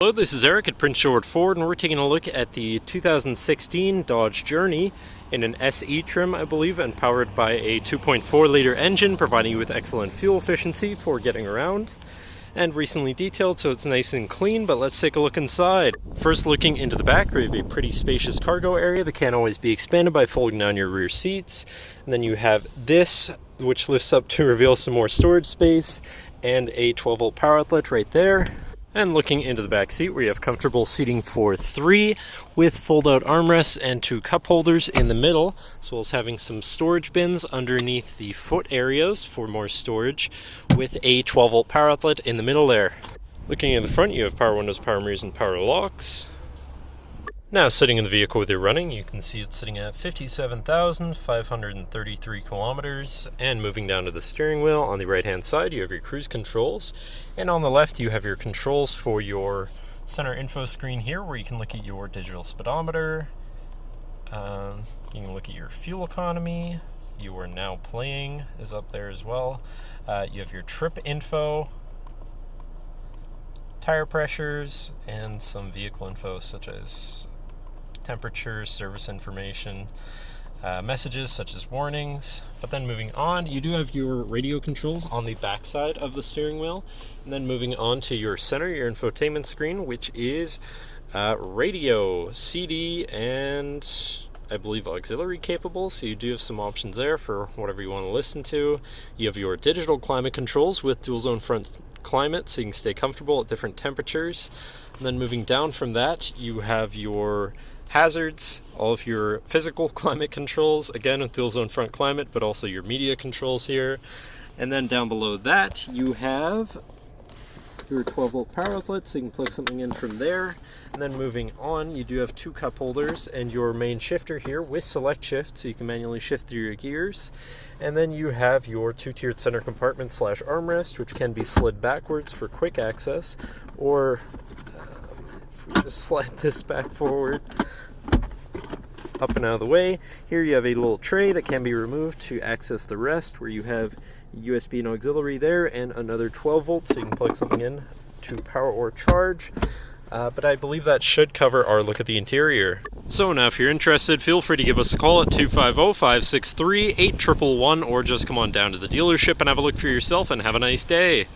Hello, this is Eric at Prince George Ford, and we're taking a look at the 2016 Dodge Journey in an SE trim, I believe, and powered by a 2.4-liter engine, providing you with excellent fuel efficiency for getting around. And recently detailed, so it's nice and clean, but let's take a look inside. First, looking into the back, we have a pretty spacious cargo area that can always be expanded by folding down your rear seats. And then you have this, which lifts up to reveal some more storage space, and a 12-volt power outlet right there. And looking into the back seat, where you have comfortable seating for 3 with fold-out armrests and 2 cup holders in the middle, as well as having some storage bins underneath the foot areas for more storage, with a 12-volt power outlet in the middle there. Looking at the front, you have power windows, power mirrors, and power locks. Now, sitting in the vehicle with you running, you can see it's sitting at 57,533 kilometers. And moving down to the steering wheel, on the right-hand side, you have your cruise controls. And on the left, you have your controls for your center info screen here, where you can look at your digital speedometer. You can look at your fuel economy. You are now playing is up there as well. You have your trip info, tire pressures, and some vehicle info such as temperature, service information, messages such as warnings. But then moving on, you do have your radio controls on the back side of the steering wheel. And then moving on to your center, your infotainment screen, which is radio, CD, and I believe auxiliary capable, so you do have some options there for whatever you want to listen to. You have your digital climate controls with dual zone front climate, so you can stay comfortable at different temperatures. And then moving down from that, you have your hazards, all of your physical climate controls, again with dual zone front climate, but also your media controls here. And then down below that, you have your 12-volt power outlet, so you can plug something in from there. And then moving on, you do have 2 cup holders and your main shifter here with select shift, so you can manually shift through your gears. And then you have your 2-tiered center compartment / armrest, which can be slid backwards for quick access, or if we just slide this back forward, up and out of the way. Here you have a little tray that can be removed to access the rest, where you have USB and auxiliary there, and another 12 volts, so you can plug something in to power or charge. But I believe that should cover our look at the interior. So now if you're interested, feel free to give us a call at 250-563-8111, or just come on down to the dealership and have a look for yourself, and have a nice day.